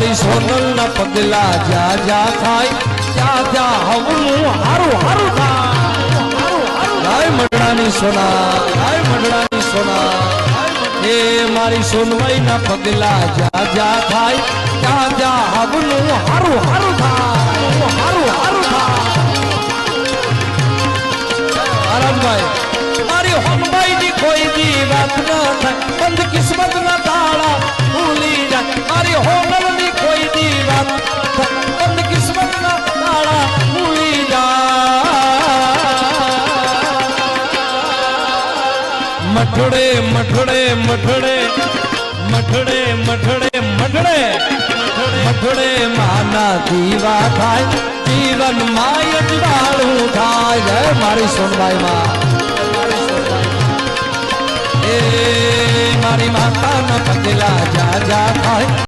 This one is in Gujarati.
મારી સોનલ ના પગલા જ્યાં જ્યાં થાય ત્યાં ત્યાં હવનું હારું હારું થાય ગાય મંડળાની સોના ગાય મંડળાની સોના એ મારી સોનવાઈ ના પગલા જ્યાં જ્યાં થાય ત્યાં ત્યાં હવનું હારું હારું થાય હારું હારું થાય આરામભાઈ મારી હોનભાઈ ની કોઈ દી વાત ન થાય બંધ કિસ્મત ના તાળા ભૂલી જાય મારી હોનલ ની કોઈ દી વાત બંધ કિસ્મત ના તાળા ભૂલી જાય મઠડે મઠડે મઠડે મઠડે મઠડે મઠડે મઠડે માના દીવા થાય જીવન માય અજવાળું થાય જય મારી સોનબાઈ માં એ મારી માતાના પગલા જા જા થાય